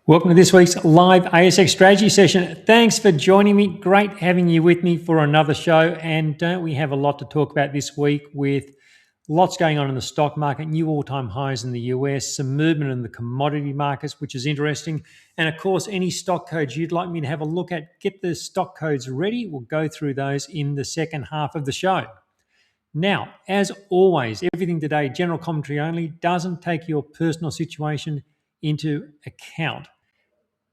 Welcome to this week's live ASX strategy session. Thanks for joining me. Great having you with me for another show. And don't we have a lot to talk about this week with lots going on in the stock market, new all-time highs in the US, some movement in the commodity markets, which is interesting. And of course, any stock codes you'd like me to have a look at, get the stock codes ready. We'll go through those in the second half of the show. Now, as always, everything today, general commentary only, doesn't take your personal situation into account.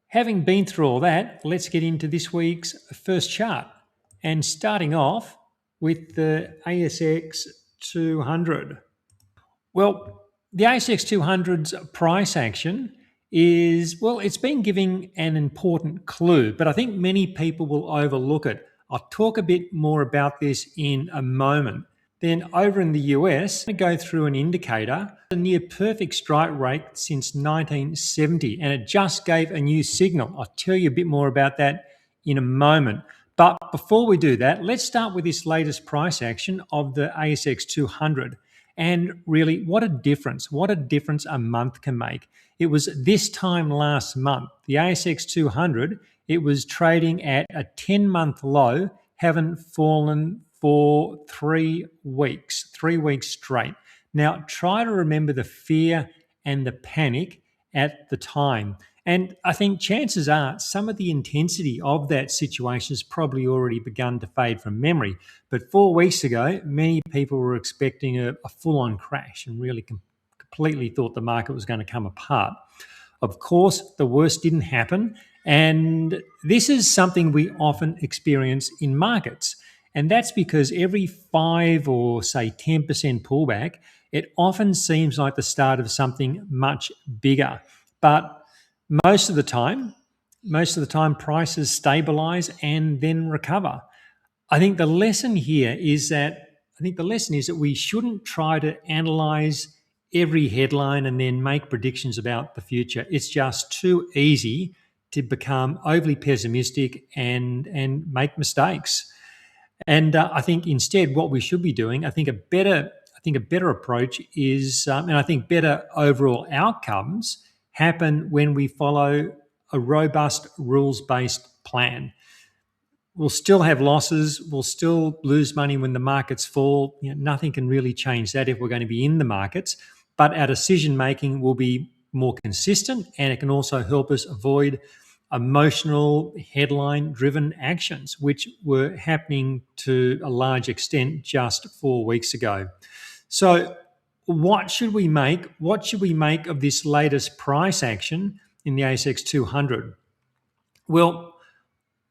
Having been through all that, let's get into this week's first chart. And starting off with the ASX 200. Well, the ASX 200's price action it's been giving an important clue, but I think many people will overlook it. I'll talk a bit more about this in a moment. Then over in the US, I'm going to go through an indicator, a near perfect strike rate since 1970, and it just gave a new signal. I'll tell you a bit more about that in a moment. But before we do that, let's start with this latest price action of the ASX 200. And really, what a difference a month can make. It was this time last month, the ASX 200, it was trading at a 10-month low, haven't fallen for 3 weeks straight. Now, try to remember the fear and the panic at the time. And I think chances are some of the intensity of that situation has probably already begun to fade from memory. But 4 weeks ago, many people were expecting a full-on crash and really completely thought the market was going to come apart. Of course, the worst didn't happen. And this is something we often experience in markets. And that's because every 5 or say 10% pullback, it often seems like the start of something much bigger. But most of the time, prices stabilize and then recover. I think the lesson here is that we shouldn't try to analyze every headline and then make predictions about the future. It's just too easy to become overly pessimistic and make mistakes. And I think instead, what we should be doing, I think a better approach is, and I think better overall outcomes happen when we follow a robust rules-based plan. We'll still have losses. We'll still lose money when the markets fall. Nothing can really change that if we're going to be in the markets. But our decision-making will be more consistent, and it can also help us avoid emotional headline-driven actions, which were happening to a large extent just 4 weeks ago. So what should we make? What should we make of this latest price action in the ASX 200? Well,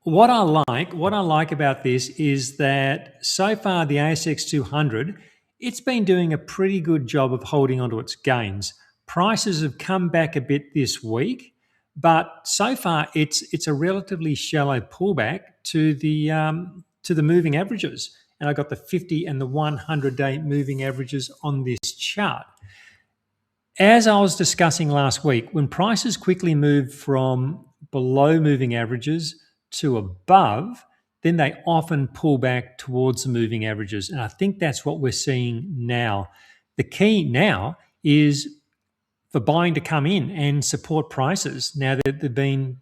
what I like about this is that so far the ASX 200, it's been doing a pretty good job of holding onto its gains. Prices have come back a bit this week, but so far it's a relatively shallow pullback to the moving averages. And I got the 50 and the 100-day moving averages on this chart. As I was discussing last week, when prices quickly move from below moving averages to above, then they often pull back towards the moving averages. And I think that's what we're seeing now. The key now is for buying to come in and support prices now that they've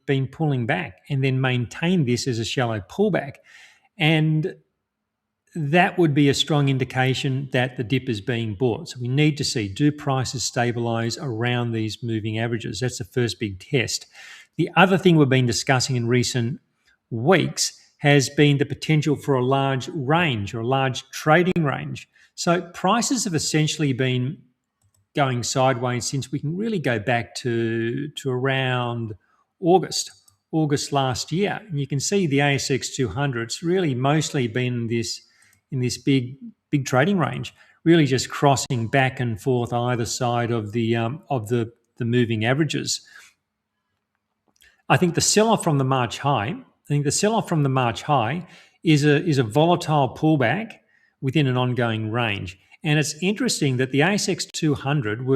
been pulling back, and then maintain this as a shallow pullback. And that would be a strong indication that the dip is being bought. So we need to see, do prices stabilize around these moving averages? That's the first big test. The other thing we've been discussing in recent weeks has been the potential for a large range or a large trading range. So prices have essentially been going sideways since we can really go back to around August last year. And you can see the ASX 200, it's really mostly been in this big trading range, really just crossing back and forth either side of the moving averages. I think the sell-off from the March high, is a volatile pullback within an ongoing range. And it's interesting that the ASX 200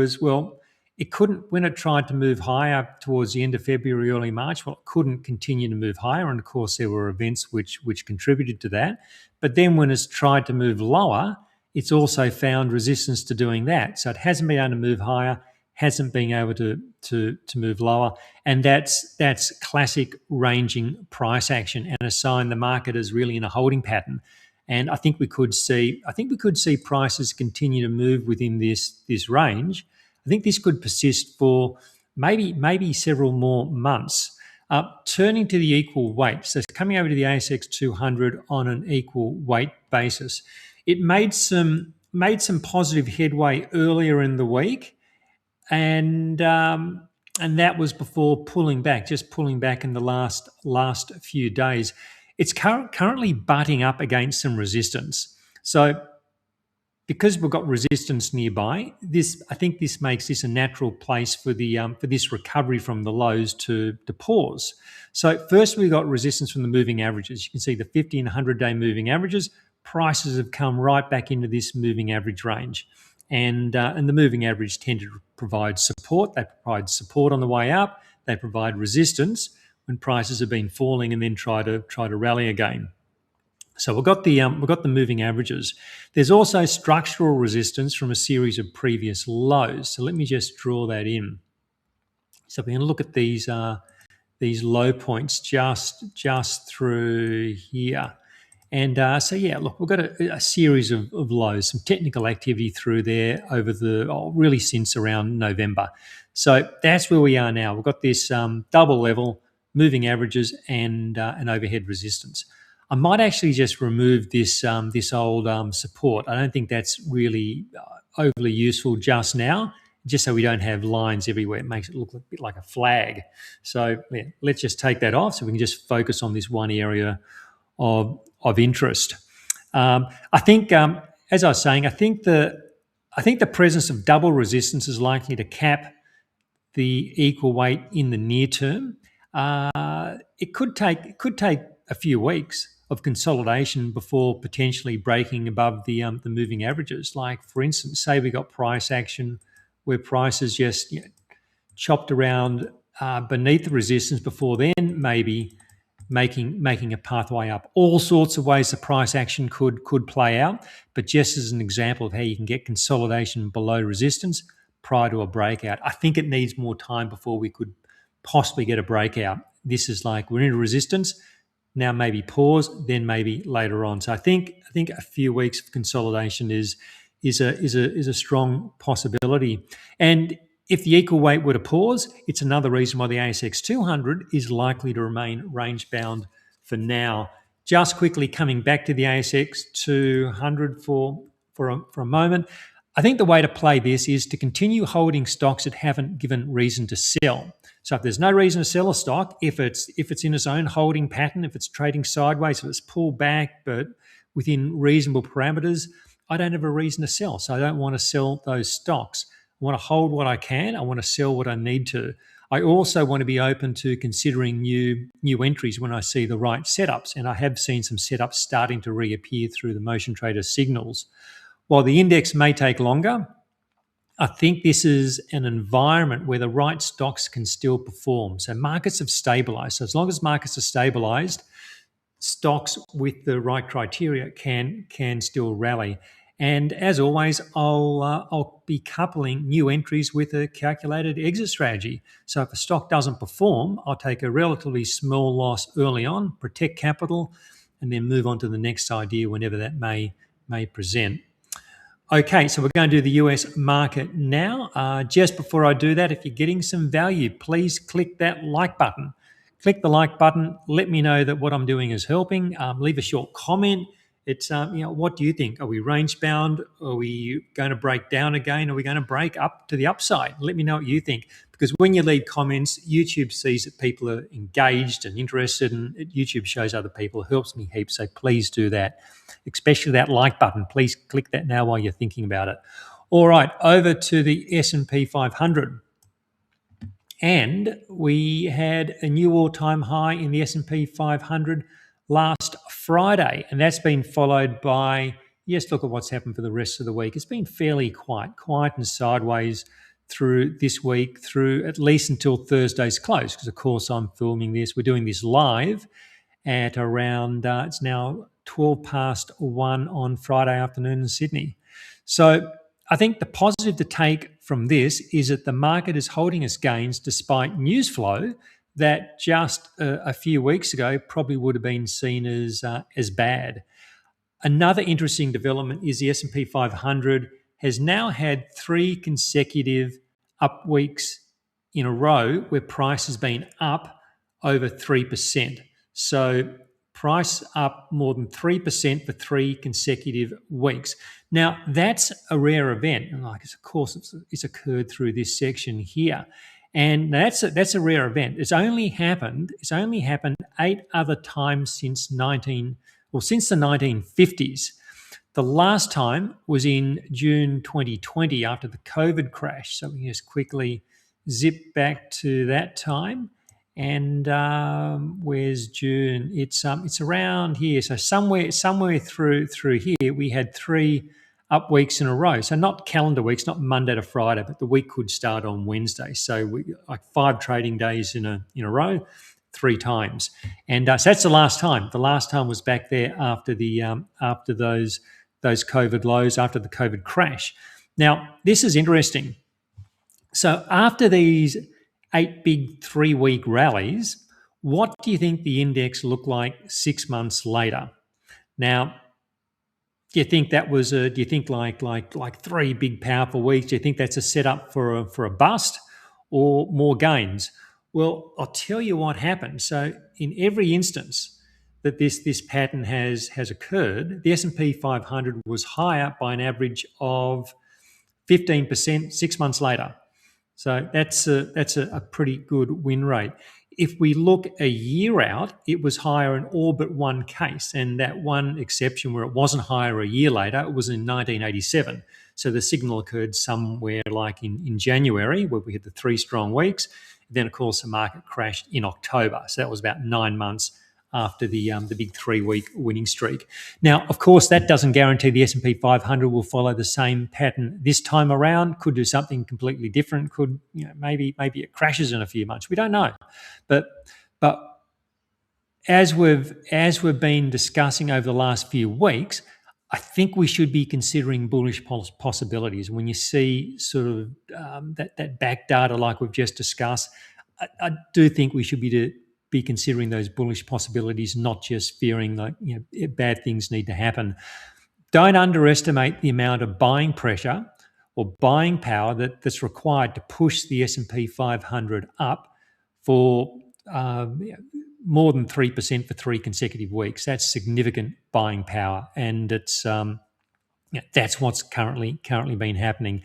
it couldn't, when it tried to move higher towards the end of February, early March, it couldn't continue to move higher. And of course, there were events which contributed to that. But then when it's tried to move lower, it's also found resistance to doing that. So it hasn't been able to move higher, hasn't been able to to move lower, and that's classic ranging price action and a sign the market is really in a holding pattern. And I think we could see prices continue to move within this range. I think this could persist for maybe several more months. Turning to the equal weight, so it's coming over to the ASX 200 on an equal weight basis. It made some positive headway earlier in the week, and that was before pulling back in the last few days. It's currently butting up against some resistance. So because we've got resistance nearby, I think this makes this a natural place for this recovery from the lows to pause. So first we've got resistance from the moving averages. You can see the 50 and 100-day moving averages. Prices have come right back into this moving average range, and the moving average tend to provide support. They provide support on the way up. They provide resistance when prices have been falling, and then try to rally again. So we've got the moving averages. There's also structural resistance from a series of previous lows. So let me just draw that in. So we're going to look at these low points just through here. And so yeah, look, we've got a series of lows, some technical activity through there over really since around November. So that's where we are now. We've got this double level, moving averages, and overhead resistance. I might actually just remove this old support. I don't think that's really overly useful just now, just so we don't have lines everywhere. It makes it look a bit like a flag. So yeah, let's just take that off so we can just focus on this one area of interest. I think, as I was saying, I think the presence of double resistance is likely to cap the equal weight in the near term. It could take a few weeks of consolidation before potentially breaking above the moving averages. Like, for instance, say we got price action where prices just chopped around beneath the resistance before then, maybe making a pathway up. All sorts of ways the price action could play out, but just as an example of how you can get consolidation below resistance prior to a breakout, I think it needs more time before we could possibly get a breakout. This is like we're in a resistance, now maybe pause, then maybe later on. So I think a few weeks of consolidation is a strong possibility. And if the equal weight were to pause, it's another reason why the ASX 200 is likely to remain range bound for now. Just quickly coming back to the ASX 200 for a moment, I think the way to play this is to continue holding stocks that haven't given reason to sell. So if there's no reason to sell a stock, if it's in its own holding pattern, if it's trading sideways, if it's pulled back but within reasonable parameters, I don't have a reason to sell. So I don't want to sell those stocks. I want to hold what I can. I want to sell what I need to. I also want to be open to considering new entries when I see the right setups. And I have seen some setups starting to reappear through the motion trader signals. While the index may take longer, I think this is an environment where the right stocks can still perform. So markets have stabilized. So as long as markets are stabilized, stocks with the right criteria can still rally. And as always, I'll be coupling new entries with a calculated exit strategy. So if a stock doesn't perform, I'll take a relatively small loss early on, protect capital, and then move on to the next idea whenever that may present. Okay, so we're going to do the US market now. Just before I do that, if you're getting some value, please click that like button. Click the like button. Let me know that what I'm doing is helping. Leave a short comment. It's what do you think? Are we range bound? Are we going to break down again? Are we going to break up to the upside? Let me know what you think, because when you leave comments, YouTube sees that people are engaged and interested, and YouTube shows other people. It helps me heaps. So please do that, especially that like button. Please click that now while you're thinking about it. All right, over to the S&P 500. And we had a new all-time high in the S&P 500 last Friday, and that's been followed by, yes, look at what's happened for the rest of the week. It's been fairly quiet and sideways through this week, through at least until Thursday's close, because of course I'm filming this. We're doing this live at around, it's now 1:12 on Friday afternoon in Sydney. So I think the positive to take from this is that the market is holding its gains despite news flow that just a few weeks ago probably would have been seen as bad. Another interesting development is the S&P 500 has now had 3 consecutive up weeks in a row where price has been up over 3%. So price up more than 3% for 3 consecutive weeks. Now, that's a rare event. And of course, it's occurred through this section here. And that's a rare event. It's only happened 8 other times since since the 1950s. The last time was in June 2020 after the COVID crash. So we can just quickly zip back to that time. And where's June? It's around here. So somewhere through here, we had 3 up weeks in a row. So not calendar weeks, not Monday to Friday, but the week could start on Wednesday. So we like 5 trading days in a row, 3 times. And so that's the last time. The last time was back there after those COVID lows, after the COVID crash. Now, this is interesting. So after these 8 big 3-week rallies, what do you think the index looked like 6 months later? Now, do you think that was do you think like 3 big powerful weeks? Do you think that's a setup for a bust or more gains? Well, I'll tell you what happened. So in every instance that this pattern has occurred, the S&P 500 was higher by an average of 15% 6 months later. So that's a pretty good win rate. If we look a year out, it was higher in all but one case, and that one exception where it wasn't higher a year later, it was in 1987. So the signal occurred somewhere like in January, where we had the 3 strong weeks. Then, of course, the market crashed in October. So that was about 9 months after the big 3-week winning streak. Now, of course, that doesn't guarantee the S&P 500 will follow the same pattern this time around. Could do something completely different. Could, maybe it crashes in a few months. We don't know. But as we've been discussing over the last few weeks, I think we should be considering bullish possibilities. When you see sort of that back data like we've just discussed, I do think we should be considering those bullish possibilities, not just fearing that bad things need to happen. Don't underestimate the amount of buying pressure or buying power that's required to push the S&P 500 up for more than 3% for 3 consecutive weeks. That's significant buying power, and it's that's what's currently been happening.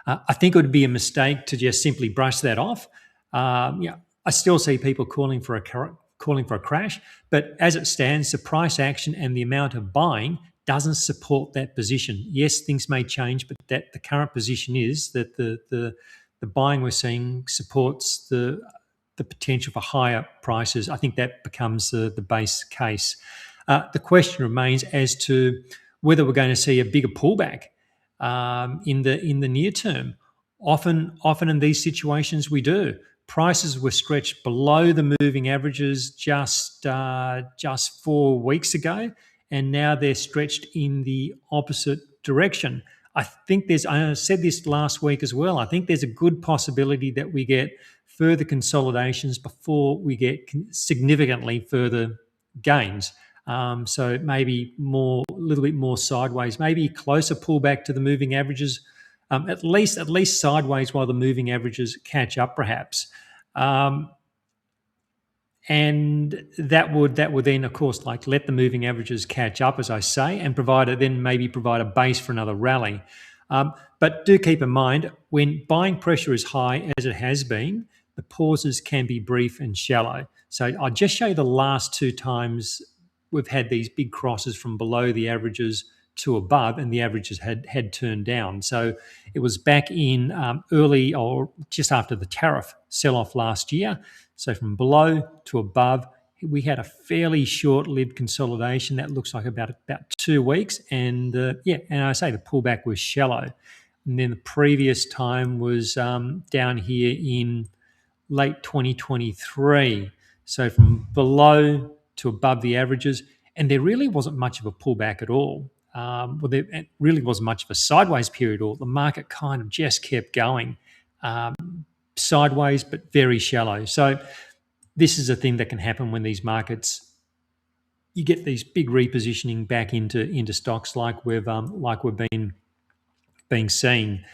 I think it would be a mistake to just simply brush that off. I still see people calling for a crash, but as it stands, the price action and the amount of buying doesn't support that position. Yes, things may change, but that the current position is that the buying we're seeing supports the potential for higher prices. I think that becomes the base case. The question remains as to whether we're going to see a bigger pullback in the near term. Often in these situations we do. Prices were stretched below the moving averages just 4 weeks ago, and now they're stretched in the opposite direction. I said this last week as well. I think there's a good possibility that we get further consolidations before we get significantly further gains. So maybe a little bit more sideways, maybe closer pullback to the moving averages. At least sideways while the moving averages catch up, perhaps, and that would then, of course, let the moving averages catch up, as I say, and provide a base for another rally. But do keep in mind, when buying pressure is high, as it has been, the pauses can be brief and shallow. So I'll just show you the last 2 times we've had these big crosses from below the averages to above, and the averages had turned down. So it was back in early or just after the tariff sell-off last year. So from below to above, we had a fairly short-lived consolidation that looks like about 2 weeks, and and I say the pullback was shallow. And then the previous time was down here in late 2023. So from below to above the averages, and there really wasn't much of a pullback at all. it really wasn't much of a sideways period, or the market kind of just kept going sideways, but very shallow. So this is a thing that can happen when these markets, you get these big repositioning back into stocks like we've been seeing.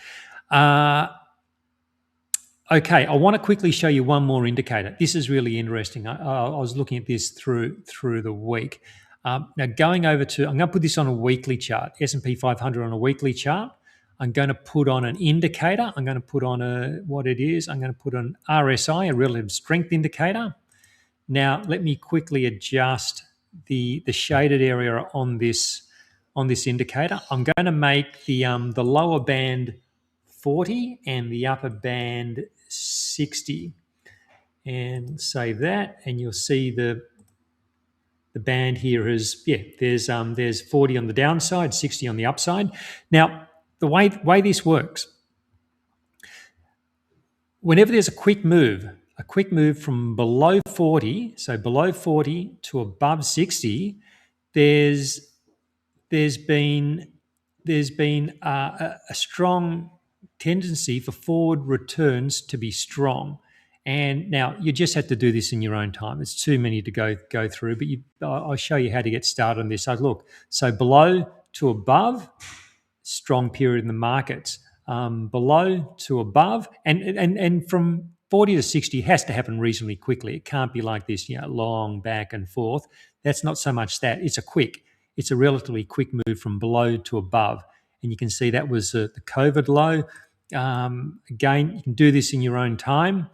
Okay, I want to quickly show you one more indicator. This is really interesting. I was looking at this through the week. Now going over to, I'm going to put this on a weekly chart, S&P 500 on a weekly chart. I'm going to put on an indicator. I'm going to put on I'm going to put an RSI, a relative strength indicator. Now let me quickly adjust the shaded area on this indicator. I'm going to make the lower band 40 and the upper band 60, and save that, and you'll see the band here is, there's 40 on the downside, 60 on the upside. Now the way this works, whenever there's a quick move from below 40, so below 40 to above 60, there's been a strong tendency for forward returns to be strong. And now you just have to do this in your own time. It's too many to go through, but I'll show you how to get started on this. So look, so below to above, strong period in the markets. Below to above, and from 40 to 60 has to happen reasonably quickly. It can't be like this, long back and forth. That's not so much that. It's a relatively quick move from below to above. And you can see that was the COVID low. Again, you can do this in your own time,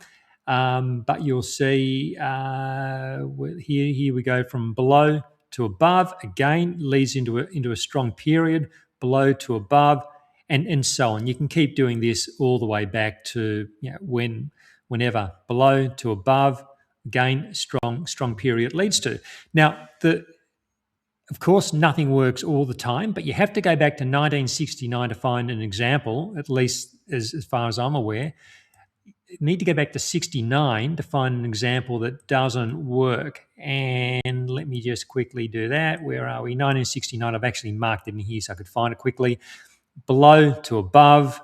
but you'll see here we go from below to above. Again, leads into a strong period, below to above, and so on. You can keep doing this all the way back to whenever below to above. Again, strong period leads to. Now, of course, nothing works all the time, but you have to go back to 1969 to find an example, at least as far as I'm aware. You need to go back to 69 to find an example that doesn't work. And let me just quickly do that. Where are we? 1969. I've actually marked it in here so I could find it quickly. Below to above,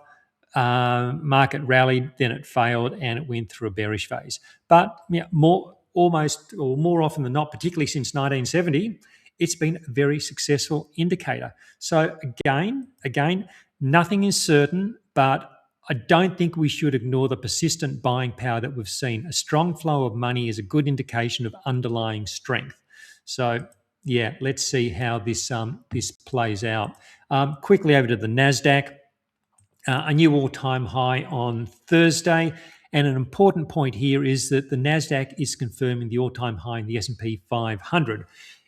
market rallied, then it failed, and it went through a bearish phase. But more often than not, particularly since 1970, it's been a very successful indicator. So again, nothing is certain, but I don't think we should ignore the persistent buying power that we've seen. A strong flow of money is a good indication of underlying strength. So let's see how this plays out. Quickly over to the Nasdaq, a new all-time high on Thursday. And an important point here is that the Nasdaq is confirming the all-time high in the S&P 500.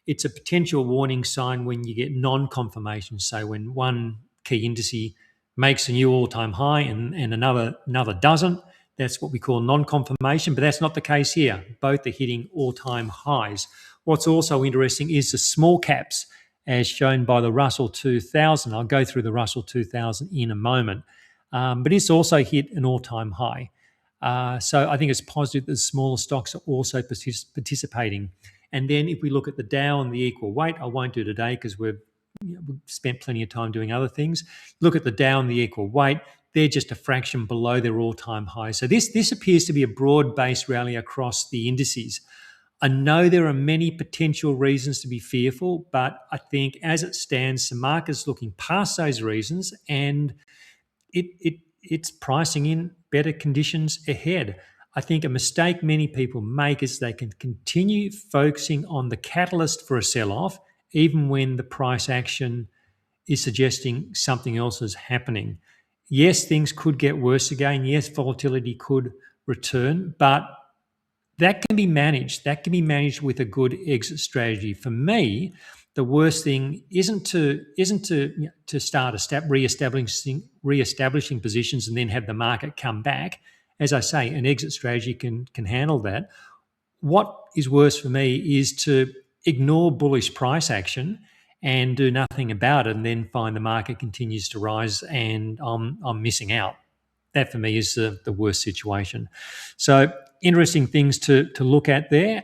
It's a potential warning sign when you get non-confirmation. So when one key indice makes a new all-time high and another doesn't, that's what we call non-confirmation, but that's not the case here. Both are hitting all-time highs. What's also interesting is the small caps, as shown by the Russell 2000. I'll go through the Russell 2000 in a moment, but it's also hit an all-time high. So I think it's positive that the smaller stocks are also participating. And then if we look at the Dow and the equal weight, I won't do today because we've spent plenty of time doing other things. Look at the Dow and the equal weight. They're just a fraction below their all-time high. So this appears to be a broad-based rally across the indices. I know there are many potential reasons to be fearful, but I think as it stands, the market's looking past those reasons and it's pricing in better conditions ahead. I think a mistake many people make is they can continue focusing on the catalyst for a sell-off, even when the price action is suggesting something else is happening. Yes, things could get worse again. Yes, volatility could return, but that can be managed. That can be managed with a good exit strategy. For me, the worst thing isn't to start reestablishing positions and then have the market come back. As I say, an exit strategy can handle that. What is worse for me is to ignore bullish price action and do nothing about it and then find the market continues to rise and I'm missing out. That for me is the worst situation. So interesting things to look at there.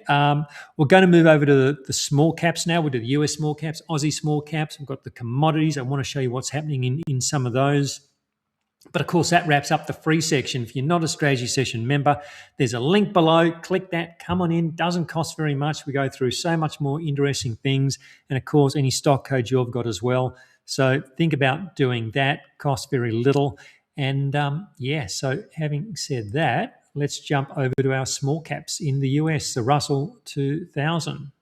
We're going to move over to the small caps now. We'll do the US small caps, Aussie small caps. We've got the commodities. I want to show you what's happening in some of those. But of course, that wraps up the free section. If you're not a strategy session member, there's a link below. Click that, come on in. Doesn't cost very much. We go through so much more interesting things. And of course, any stock codes you've got as well. So think about doing that. Costs very little. And so having said that, let's jump over to our small caps in the US, the Russell 2000.